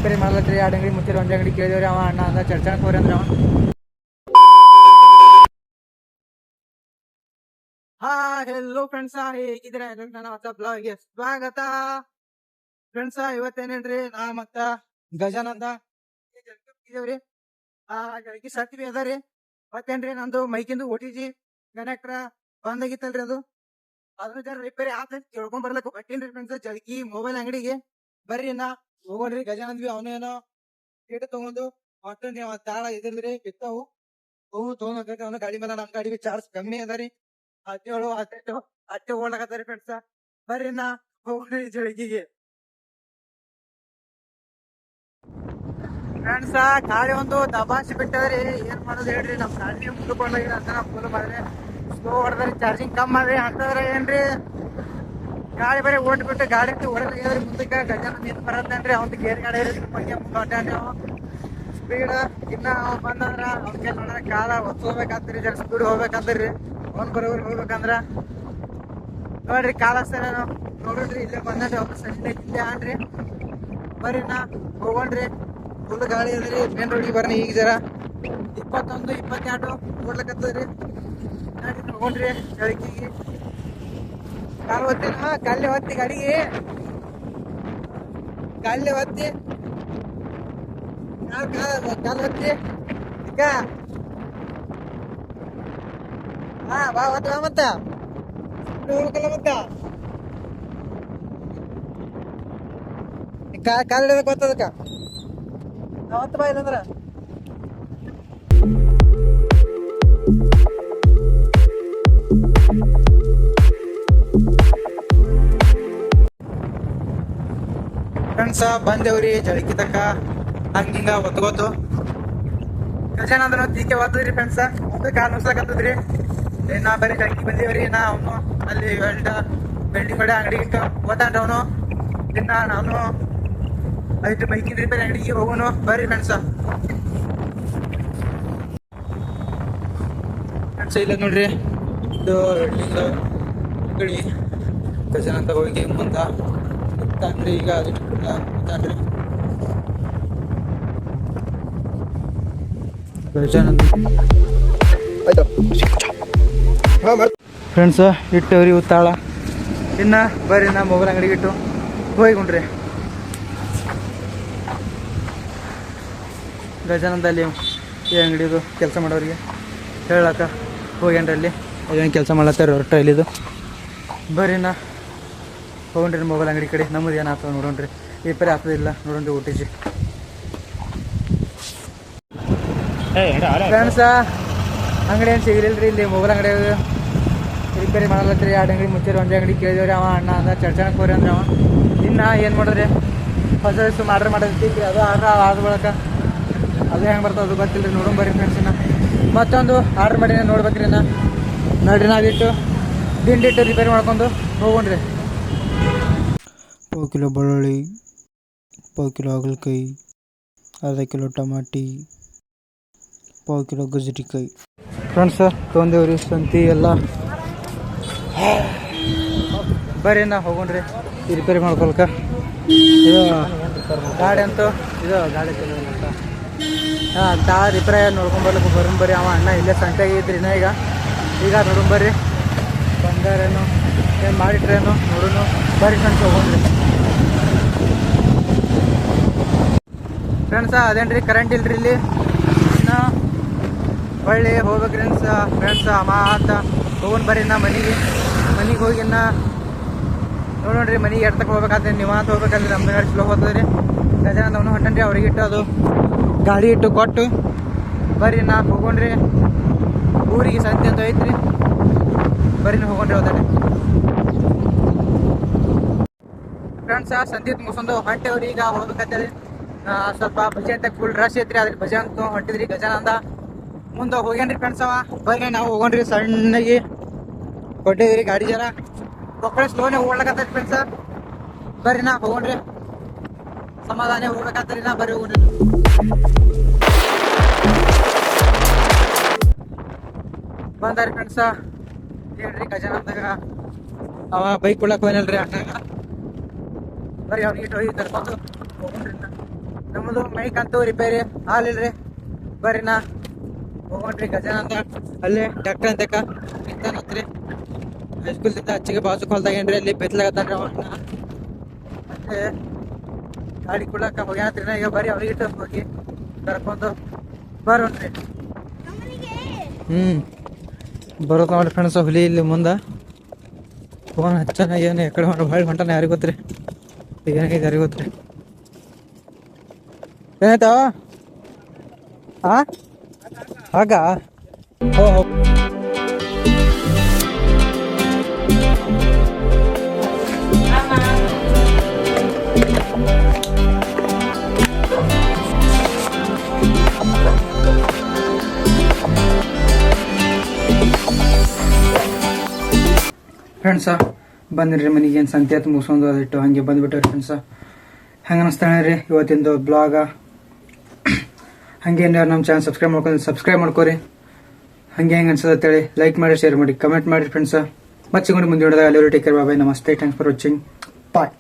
Repair ಮಾಡ್ಲತ್ರಿ. 2 ಅಂಗಡಿ ಮುಚ್ಚಿರಿ, 1 ಅಂಗಡಿ ಕೇಳಿದ್ರಿ. ಅವ ಅಣ್ಣ ಅಂದ ಚರ್ಚಣಕ್ಕೆ ಹೋರಿ ಅಂದ್ರೆ ಅವ. ಹೆಲೋ ಫ್ರೆಂಡ್ಸ್, ಹೇಗಿದ್ರೆ ನನ್ನ ಹೊಸ ಬ್ಲಾಗ್ಗೆ ಸ್ವಾಗತ. ಫ್ರೆಂಡ್ಸ್, ಇವತ್ತೇನೇನ್ರಿ ನಾ ಮತ್ತ ಗಜಾನಂದ ಇದೇವ್ರಿ. ಗಳಿಗೆ ಸರ್ಟಿಫಿ ಅದಾರಿ. ಮತ್ತೇನ್ರಿ ನಂದು ಮೈಕಿಂದು OTG ಕನೆಕ್ಟ್ರ ಬಂದಾಗಿತ್ತಲ್ರಿ, ಅದ್ರ ಜರ ರಿಪೇರಿ ಆತ ಕೇಳ್ಕೊಂಡ್ ಬರ್ಲಕ್ಕ ಬಟ್ಟೇನ್ರಿ ಫ್ರೆಂಡ್ಸ್. ಜಲ್ಕಿ ಮೊಬೈಲ್ ಅಂಗಡಿಗೆ ಬರ್ರಿ, ನಾ ಹೋಗೋಣ್ರಿ. ಗಜಾನಂದ್ವಿ ಅವನೇನೋ ಕೇಟ ತಗೊಂಡು ಮತ್ತೊಂದು ತಾಳ ಇದ್ರಿ ಬಿತ್ತಾವು ತಗೊಂಡ್ ಅವನ ಗಾಡಿ ಮೇಲೆ. ನಮ್ ಗಾಡಿ ಚಾರ್ಜ್ ಕಮ್ಮಿ ಅದಾರಿ, 17 18 ಓಡ್ಲಾಕತ್ತಾರಿ ಫ್ರೆಂಡ್ಸ್. ಬರ್ರಿ ನಾ ಹೋಗೋಣ್ರಿ ಜಳಕಿಗೆ. ಫ್ರೆಂಡ್ಸ್, ಗಾಡಿ ಒಂದು ದಬಾಸಿ ಬಿಟ್ಟದ್ರಿ. ಏನ್ ಮಾಡೋದು ಹೇಳ್ರಿ, ನಮ್ ಗಾಡಿ ಮುಂದಕೊಂಡೋಗಿರ ಅಂತ ಫುಲ್ ಮಾಡಿದ್ರೆ ಸ್ಲೋ ಹೊಡೆದ್ರಿ, ಚಾರ್ಜಿಂಗ್ ಕಮ್ಮಿ ಮಾಡ್ರಿ ಅಂತಂದ್ರೆ ಏನ್ರಿ. ಗಾಡಿ ಬರೀ ಓಡ್ಬಿಟ್ಟು ಗಾಡಿ ಹೊಡೆದ್ರಿ ಮುಂದಕ್ಕೆ. ಗಜಾನಂದ ನಿಂತು ಬರತ್ತೇನ್ರಿ, ಅವ್ನ ಗೇರ್ ಗಾಡಿ ಬಗ್ಗೆ ಮುಂದೆ ಹೊಟ್ಟಾನ್ರಿ. ಅವ ಸ್ಪೀಡ್ ಇನ್ನ ಬಂದಂದ್ರ ಅವ್ನ ನೋಡ್ರ ಕಾಲ ಹೊತ್ಕೋಬೇಕಾಗ್ತರಿ, ಜರ ಸ್ಪೀಡ್ ಹೋಗ್ಬೇಕಂದ್ರಿ. ಅವ್ನ್ ಬರೋವ್ರಿ ಹೋಗ್ಬೇಕಂದ್ರ ನೋಡ್ರಿ ಕಾಲಸ್ತಾರ ನೋಡ್ರಿ. ಇಲ್ಲೇ ಬಂದ್ರಿ, ಅವ್ರ ಸಂಜೆ ಇಲ್ಲೇ ಆನ್ರಿ. ಬರ್ರಿ ನಾ ಹೋಗೋಣ್ರಿ. ಫುಲ್ ಗಾಳಿ ಅದ್ರಿ, ಮೇನ್ ರೋಡಿಗೆ ಬರ್ರಿ. ಈಗ ಜರ 21 22 ಓಡ್ಲಕತ್ತದ್ರಿ. ಗಾಡಿ ತಗೊಂಡ್ರಿ ಜಳಕಿಗೆ. ಕಾಲು ಹೊತ್ತಿನ ಕಲ್ಲೆ ಹೊತ್ತಿ ಗಾಡಿಗೆ, ಕಲ್ಲೆ ಹೊತ್ತಿ ಕಾಲು ಹೊತ್ತಿ ಈಗ. ಬಾ ಹೊತ್ತ ಮತ್ತ ಹೋಗ್ಬೇಕಲ್ಲ ಮತ್ತ ಕಾಲ್ ಹಿಡದಕ್ ಗೊತ್ತದಕ್ಕ ಹೊತ್ತ ಬಾ. ಇಲ್ಲಂದ್ರ ಫ್ರೆಂಡ್ಸ್ ಬಂದೇವ್ರಿ ಜಳಕಿ ತಕ್ಕ. ಹಂಗಿಂಗ ಒತ್ಕೋತು ಗಜಾನಂದ್ರ ತೀಕೆ ಓದ್ರಿ ಫ್ರೆಂಡ್ಸ್. ಒಂದು ಕಾಲ್ ನುಸ್ಲಾಕತ್ತದ್ರಿ. ನಾ ಬರೀ ಜಳಕಿ ಬಂದೇವ್ರಿ. ನಾ ಅವನು ಅಲ್ಲಿ ಬೆಳ್ಳಿ ಕಡೆ ಅಂಗಡಿಗೆ ಓದಾನ್ರಿ ಅವನು. ಇನ್ನ ನಾನು ಐದು ಬೈಕಿನ ರಿಪೇರಿ ಅಂಗಡಿಗೆ ಹೋಗೋನು. ಬರ್ರಿ ಫ್ರೆಂಡ್ಸ್. ಇಲ್ಲ ನೋಡ್ರಿ, ಇದು ವೆಲ್ಡಿಂಗ್ ಅಂಗಡಿ. ಗಜಾನಂದ ಹೋಗಿ ಮುಂದ ಗೊತ್ತಾನ್ರಿ. ಈಗ ಅದಕ್ಕೆ ಗೊತ್ತಾನ್ರಿ ಗಜಾನಂದ ಫ್ರೆಂಡ್ಸ್. ಇಟ್ಟವ್ರಿ ಉತ್ತಾಳ. ಇನ್ನ ಬರ್ರಿ ನಾ ಮೊಬೈಲ್ ಅಂಗಡಿಗೆ ಇಟ್ಟು ಹೋಗಿಕೊಂಡ್ರಿ. ಗಜಾನಂದಲ್ಲಿ ಈ ಅಂಗಡಿದು ಕೆಲಸ ಮಾಡೋರಿಗೆ ಹೇಳಕ್ಕ ಹೋಗ್ಯಾನ್ರಿ. ಅಲ್ಲಿ ಅದೇನು ಕೆಲಸ ಮಾಡ್ಲತ್ತಾರ ಹೊರಟ ಇಲ್ಲಿದು. ಬರ್ರಿ ನಾ ಹೋಗ್ರಿ ಮೊಬೈಲ್ ಅಂಗಡಿ ಕಡೆ. ನಮ್ಮದು ಏನಾಗ್ತದೆ ನೋಡೋಣ್ರಿ, ರಿಪೇರಿ ಆಗ್ತದಿಲ್ಲ ನೋಡೋಣ್ರಿ. OTG ಫ್ರೆಂಡ್ಸ, ಅಂಗಡಿ ಏನು ಸಿಗಲಿಲ್ಲ ಇಲ್ಲಿ. ಮೊಬೈಲ್ ಅಂಗಡಿ ರಿಪೇರಿ ಮಾಡಲತ್ರಿ. 2 ಅಂಗಡಿ ಮುಚ್ಚಿರಿ, 1 ಅಂಗಡಿ ಕೇಳಿದೇವ್ರಿ. ಅವ ಅಣ್ಣ ಅಂದ ಚರ್ಚಣಕ್ಕೆ ಹೋರಿ ಅಂದ್ರೆ ಅವ. ಇನ್ನು ಏನು ಮಾಡಿದ್ರಿ, ಹೊಸ ಆರ್ಡ್ರ್ ಮಾಡೋದೈತಿ. ಅದು ಆದ ಬಳಕ ಅದು ಹೆಂಗೆ ಬರ್ತದೆ ಅದು ಗೊತ್ತಿಲ್ಲ ರೀ. ನೋಡೋಣ ಬರ್ರಿ ಫ್ರೆಂಡ್ಸ್. ಇನ್ನು ಮತ್ತೊಂದು ಆರ್ಡ್ರ್ ಮಾಡಿ ನೋಡ್ಬೇಕ್ರಿ. ನೋಡ್ರಿ ನಾವಿಟ್ಟು ದಿಂಡಿಟ್ಟು ರಿಪೇರಿ ಮಾಡ್ಕೊಂಡು ಹೋಗೋಣ್ರಿ. 1 ಕಿಲೋ ಬೆಳ್ಳುಳ್ಳಿ, 1 ಕಿಲೋ ಹಾಗಲಕಾಯಿ, ಅರ್ಧ ಕಿಲೋ ಟಮಾಟಿ, 1 ಕಿಲೋ ಗಜರಿಕಾಯಿ. ಫ್ರೆಂಡ್ಸ್ ತೊಗೊಂಡೇವ್ರಿ ಸಂತಿ ಎಲ್ಲ. ಬರ್ರಿ ನಾ ಹೋಗೋಣ್ರಿ ರಿಪೇರಿ ಮಾಡ್ಕೊಳಕ. ಇದು ಗಾಡಿ ಅಂತೂ ಇದು ಗಾಡಿ ಅಂತ ತಾಳ ರಿಪೇರಿ ನೋಡ್ಕೊಂಬರ್ಲಿಕ್ಕೆ ಬರೋಣ ಬರ್ರಿ. ಅವ ಅಣ್ಣ ಇಲ್ಲೇ ಸಂತೆಗೆ ಇದ್ರಿ ಈಗ ನೋಡೋಣ ಬರ್ರಿ. ಬಂದಾರೇನು ಏನು ಮಾಡಿಟ್ರೇನು ನೋಡೋಣ ಬರ್ರಿ ಫ್ರೆಂಡ್ಸ್. ಹೋಗೋಣ್ರಿ ಫ್ರೆಂಡ್ಸ. ಅದೇನ್ರಿ ಕರೆಂಟ್ ಇಲ್ರಿ ಇಲ್ಲಿ. ಇನ್ನು ಹೊಳ್ಳಿ ಹೋಗ್ಬೇಕ್ರಿ ಫ್ರೆಂಡ್ಸ್. ಮಾತ ಹೋಗೋಣ ಬರ್ರಿ. ನಾ ಮನೆಗೆ ಹೋಗಿ ನೋಡೋಣ್ರಿ. ಮನೆಗೆ ಎಡ್ತಕ್ಕೆ ಹೋಗ್ಬೇಕಾದ್ರೆ ನೀವು ಅಂತ ಹೋಗ್ಬೇಕಂದ್ರೆ ನಮ್ದು ಗಾಡಿ ಸ್ಲೋ ಹೋಗ್ತದ್ರಿ. ಗಜಾನಂದ ಅವನು ಹೊಂಟನ್ರಿ. ಅವ್ರಿಗೆ ಇಟ್ಟು ಅದು ಗಾಡಿ ಇಟ್ಟು ಕೊಟ್ಟು ಬರ್ರಿ ನಾ ಹೋಗೋಣ್ರಿ. ಊರಿಗೆ ಸಂತೆ ಅಂತ ಐತ್ರಿ. ಬರ್ರಿ ನೀವು ಹೋಗೋಣ್ರಿ. ಹೋದಾಡಿ ಫ್ರೆಂಡ್ಸ. ಸಂತೆ ಮುಗಿಸೊಂದು ಹೊಂಟೇವ್ರಿ. ಈಗ ಹೋಗ್ಬೇಕಂತೇಳಿ ಸ್ವಲ್ಪ ಬಜೆ ಅಂತ ಫುಲ್ ರಶ್ ಐತ್ರಿ. ಅದ್ರ ಬಜೆ ಅಂತ ಹೊಂಟಿದ್ರಿ. ಗಜಾನಂದ ಮುಂದೆ ಹೋಗ್ಯಾನ್ರಿ ಫ್ರೆಂಡ್ಸ್. ಅವ ಬರ್ರಿ ನಾವು ಹೋಗೋಣ್ರಿ. ಸಣ್ಣಗೆ ಕೊಟ್ಟಿದ್ರಿ ಗಾಡಿ ಜರ ಮಕ್ಕಳು ಸ್ಲೋನೇ ಓಡ್ಲಕತ್ತೈತಿ ಫ್ರೆಂಡ್ಸ್. ಬರ್ರಿ ನಾ ಹೋಗೋಣ್ರಿ. ಸಮಾಧಾನ ಹೋಗ್ಬೇಕಂತರಿ. ನಾ ಬರ್ರಿ ಹೋಗೋಣ್ರಿ. ಬಂದಾರಿ ಫ್ರೆಂಡ್ಸ. ಹೇಳ್ರಿ ಗಜಾನಂದಾಗ ಅವ ಬೈಕ್ ಕೊಡಕ್ ಹೋಗ್ಯಾನಲ್ರಿ ಅಣ್ಣಾಗ. ಬರ್ರಿ ಅವ್ನಿಗೆ ಹೋಗಿ ತರ್ಕೊಂಡು ಹೋಗೋಣ್ರಿ. ನಮ್ಮದು ಮೈಕ್ ಅಂತೂ ರಿಪೇರಿ ಹಾಲಿಲ್ರಿ. ಬರ್ರಿ ನಾ ಹೋಗೋಣ್ರಿ ಗಜಾನಂದ ಅಲ್ಲೇ ಡಾಕ್ಟರ್ ಅಂತಕ ನಿಂತಾನತ್ರಿ. ಹೈಸ್ಕೂಲ್ದಿಂದ ಅಚ್ಚಿಗೆ ಬಾಜು ಹೊಲ್ದಾಗೇನ್ರಿ ಅಲ್ಲಿ ಬೆತ್ಲಾಗತ್ತಾನ್ರಿ ಅವನ್ನ. ಮತ್ತೆ ಗಾಡಿ ಕೊಡ್ಲಾಕ ಹೋಗ್ಯಾನತ್ರಿ. ಈಗ ಬರ್ರಿ ಅವ್ರಿಗೆ ಹೋಗಿ ಕರ್ಕೊಂಡು ಬರೋಣ್ರಿ. ಬರೋದು ನೋಡಿ ಫ್ರೆಂಡ್ಸ್. ಹುಲಿ ಇಲ್ಲಿ ಮುಂದೆ ಫೋನ್ ಹಚ್ಚನ ಏನು ಎಕಡೆ ಹೊಳ್ಳಿ ಹೊಂಟಾನ ಯಾರಿಗೆ ಗೊತ್ತ್ರಿ. ಏನಾಗಿದೆ ಯಾರಿಗೆ ಗೊತ್ತ್ರಿ. ಏನಾಯ್ತಾವ ಆಗ ಹೋ ಫ್ರೆಂಡ್ಸ ಬಂದ್ರಿ ಮನೆಗೆ. ಏನು ಸಂತೆ ಆಯ್ತು ಮುಗಿಸ್ಕೊಂಡು ಅದಿಟ್ಟು ಹಂಗೆ ಬಂದುಬಿಟ್ರಿ ಫ್ರೆಂಡ್ಸ. ಹೆಂಗೆ ಅನಿಸ್ತಾನೆ ರೀ ಇವತ್ತಿಂದು ಬ್ಲಾಗ. ಹಾಗೆ ನಮ್ಮ ಚಾನಲ್ ಸಬ್ಸ್ಕ್ರೈಬ್ ಮಾಡ್ಕೊರಿ. ಹಾಗೆ ಹೆಂಗೆ ಅನ್ಸೋದು ಅಂತೇಳಿ ಲೈಕ್ ಮಾಡಿ, ಶೇರ್ ಮಾಡಿ, ಕಮೆಂಟ್ ಮಾಡಿ ಫ್ರೆಂಡ್ಸ. ಮತ್ತೆ ಸಿಗೋಣ ಮುಂದೆ ನೋಡಿದಾಗ. ಎಲ್ಲರೂ ಟೇಕ್ ಕೇರ್. ಬಾಯ್. ನಮಸ್ತೆ. Thanks for watching. ಬಾಯ್.